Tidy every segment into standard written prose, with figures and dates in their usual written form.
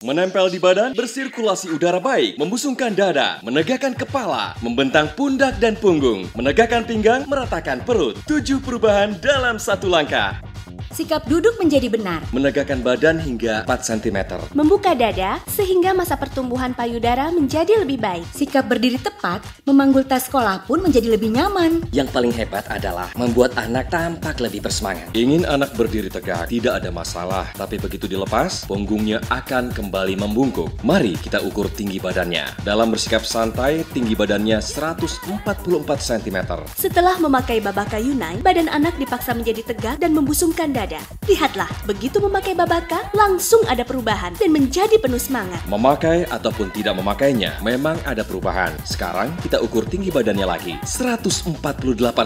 Menempel di badan, bersirkulasi udara baik, membusungkan dada, menegakkan kepala, membentang pundak dan punggung, menegakkan pinggang, meratakan perut. 7 perubahan dalam satu langkah. Sikap duduk menjadi benar. Menegakkan badan hingga 4 cm. Membuka dada sehingga masa pertumbuhan payudara menjadi lebih baik. Sikap berdiri tepat, memanggul tas sekolah pun menjadi lebih nyaman. Yang paling hebat adalah membuat anak tampak lebih bersemangat. Ingin anak berdiri tegak, tidak ada masalah. Tapi begitu dilepas, punggungnya akan kembali membungkuk. Mari kita ukur tinggi badannya. Dalam bersikap santai, tinggi badannya 144 cm. Setelah memakai Babaka Yunai, badan anak dipaksa menjadi tegak dan membusungkan dada. Lihatlah, begitu memakai Babaka, langsung ada perubahan dan menjadi penuh semangat. Memakai ataupun tidak memakainya, memang ada perubahan. Sekarang kita ukur tinggi badannya lagi, 148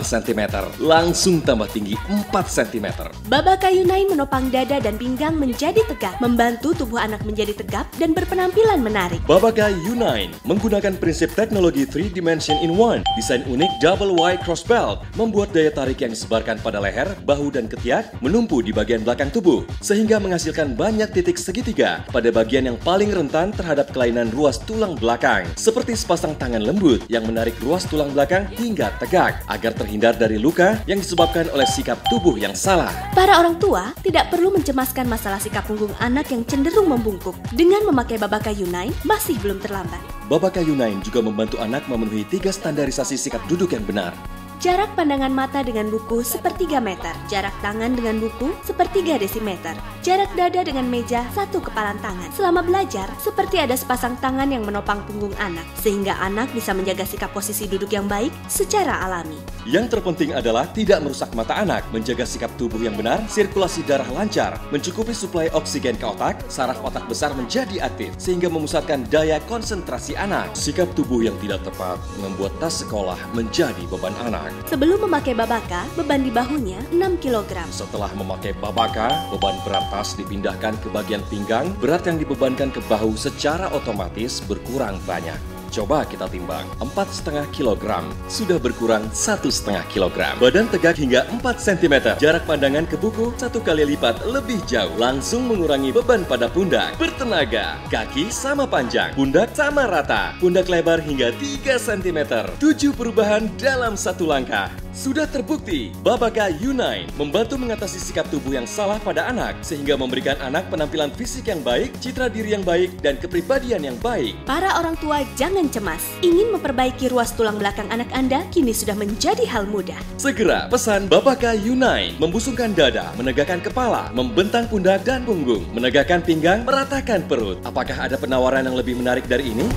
cm. Langsung tambah tinggi 4 cm. Babaka Yunai menopang dada dan pinggang menjadi tegak, membantu tubuh anak menjadi tegap dan berpenampilan menarik. Babaka Yunai menggunakan prinsip teknologi 3 dimension in 1. Desain unik double Y cross belt membuat daya tarik yang disebarkan pada leher, bahu dan ketiak menumpu di bagian belakang tubuh, sehingga menghasilkan banyak titik segitiga pada bagian yang paling rentan terhadap kelainan ruas tulang belakang, seperti sepasang tangan lembut yang menarik ruas tulang belakang hingga tegak, agar terhindar dari luka yang disebabkan oleh sikap tubuh yang salah. Para orang tua tidak perlu mencemaskan masalah sikap punggung anak yang cenderung membungkuk. Dengan memakai Babaka Yunai, masih belum terlambat. Babaka Yunai juga membantu anak memenuhi 3 standarisasi sikap duduk yang benar. Jarak pandangan mata dengan buku 1/3 meter, jarak tangan dengan buku 1/3 desimeter, jarak dada dengan meja 1 kepalan tangan. Selama belajar, seperti ada sepasang tangan yang menopang punggung anak, sehingga anak bisa menjaga sikap posisi duduk yang baik secara alami. Yang terpenting adalah tidak merusak mata anak, menjaga sikap tubuh yang benar, sirkulasi darah lancar, mencukupi suplai oksigen ke otak, saraf otak besar menjadi aktif, sehingga memusatkan daya konsentrasi anak. Sikap tubuh yang tidak tepat membuat tas sekolah menjadi beban anak. Sebelum memakai Babaka, beban di bahunya 6 kg. Setelah memakai Babaka, beban berat tas dipindahkan ke bagian pinggang, berat yang dibebankan ke bahu secara otomatis berkurang banyak. Coba kita timbang, 4,5 kg sudah berkurang 1,5 kg. Badan tegak hingga 4 cm. Jarak pandangan ke buku 1 kali lipat lebih jauh. Langsung mengurangi beban pada pundak. Bertenaga. Kaki sama panjang. Pundak sama rata. Pundak lebar hingga 3 cm. 7 perubahan dalam satu langkah. Sudah terbukti, Babaka Yunai membantu mengatasi sikap tubuh yang salah pada anak, sehingga memberikan anak penampilan fisik yang baik, citra diri yang baik, dan kepribadian yang baik. Para orang tua jangan cemas. Ingin memperbaiki ruas tulang belakang anak Anda kini sudah menjadi hal mudah. Segera pesan Babaka Yunai, membusungkan dada, menegakkan kepala, membentang pundak dan punggung, menegakkan pinggang, meratakan perut. Apakah ada penawaran yang lebih menarik dari ini?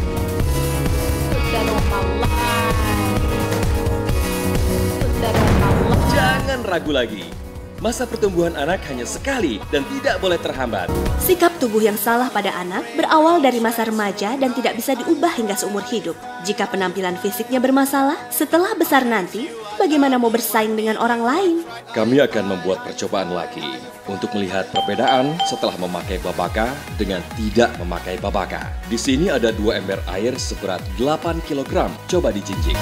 Jangan ragu lagi. Masa pertumbuhan anak hanya sekali dan tidak boleh terhambat. Sikap tubuh yang salah pada anak berawal dari masa remaja dan tidak bisa diubah hingga seumur hidup. Jika penampilan fisiknya bermasalah, setelah besar nanti, bagaimana mau bersaing dengan orang lain? Kami akan membuat percobaan lagi untuk melihat perbedaan setelah memakai Babaka dengan tidak memakai Babaka. Di sini ada 2 ember air seberat 8 kg. Coba dijinjing.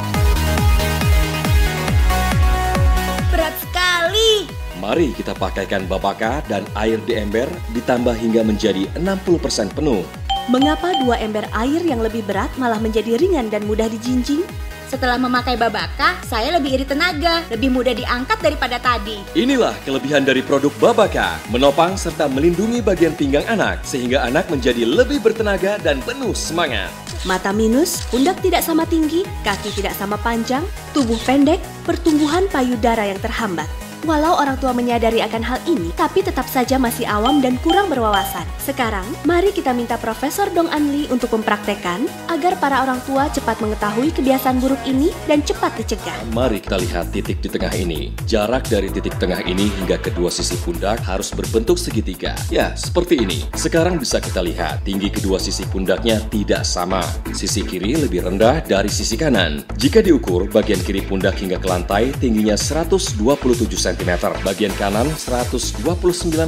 Berat sekali. Mari kita pakaikan Babaka dan air di ember ditambah hingga menjadi 60% penuh. Mengapa 2 ember air yang lebih berat malah menjadi ringan dan mudah dijinjing? Setelah memakai Babaka, saya lebih irit tenaga, lebih mudah diangkat daripada tadi. Inilah kelebihan dari produk Babaka, menopang serta melindungi bagian pinggang anak, sehingga anak menjadi lebih bertenaga dan penuh semangat. Mata minus, pundak tidak sama tinggi, kaki tidak sama panjang, tubuh pendek, pertumbuhan payudara yang terhambat. Walau orang tua menyadari akan hal ini, tapi tetap saja masih awam dan kurang berwawasan. Sekarang, mari kita minta Profesor Dong Anli untuk mempraktekkan agar para orang tua cepat mengetahui kebiasaan buruk ini dan cepat dicegah. Mari kita lihat titik di tengah ini. Jarak dari titik tengah ini hingga kedua sisi pundak harus berbentuk segitiga. Ya, seperti ini. Sekarang bisa kita lihat, tinggi kedua sisi pundaknya tidak sama. Sisi kiri lebih rendah dari sisi kanan. Jika diukur, bagian kiri pundak hingga ke lantai tingginya 127 cm, bagian kanan 129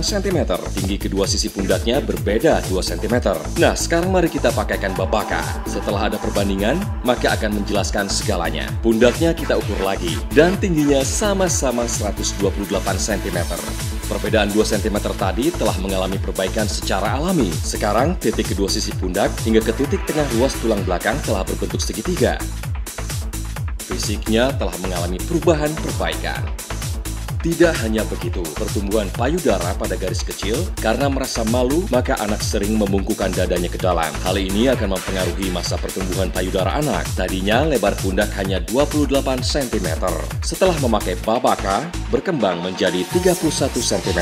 cm. Tinggi kedua sisi pundaknya berbeda 2 cm. Nah, sekarang mari kita pakaikan Babaka. Setelah ada perbandingan, maka akan menjelaskan segalanya. Pundaknya kita ukur lagi, dan tingginya sama-sama 128 cm. Perbedaan 2 cm tadi telah mengalami perbaikan secara alami. Sekarang, titik kedua sisi pundak hingga ke titik tengah ruas tulang belakang telah berbentuk segitiga. Fisiknya telah mengalami perbaikan. Tidak hanya begitu, pertumbuhan payudara pada garis kecil, karena merasa malu, maka anak sering membungkukkan dadanya ke dalam. Hal ini akan mempengaruhi masa pertumbuhan payudara anak. Tadinya lebar pundak hanya 28 cm. Setelah memakai Babaka, berkembang menjadi 31 cm.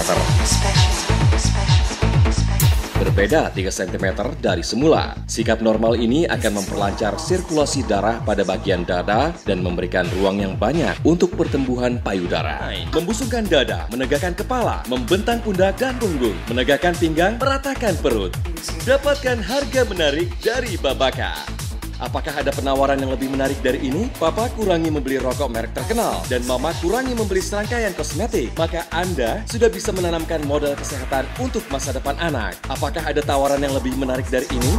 Berbeda 3 cm dari semula. Sikap normal ini akan memperlancar sirkulasi darah pada bagian dada dan memberikan ruang yang banyak untuk pertumbuhan payudara. Membusungkan dada, menegakkan kepala, membentang pundak dan punggung, menegakkan pinggang, meratakan perut. Dapatkan harga menarik dari Babaka. Apakah ada penawaran yang lebih menarik dari ini? Papa kurangi membeli rokok merek terkenal dan Mama kurangi membeli serangkaian kosmetik. Maka Anda sudah bisa menanamkan modal kesehatan untuk masa depan anak. Apakah ada tawaran yang lebih menarik dari ini?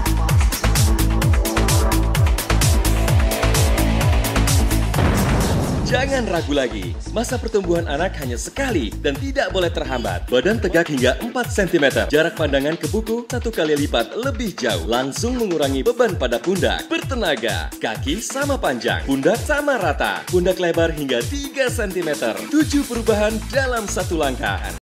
Jangan ragu lagi, masa pertumbuhan anak hanya sekali dan tidak boleh terhambat. Badan tegak hingga 4 cm, jarak pandangan ke buku 1 kali lipat lebih jauh. Langsung mengurangi beban pada pundak. Bertenaga, kaki sama panjang, pundak sama rata, pundak lebar hingga 3 cm. 7 perubahan dalam 1 langkah.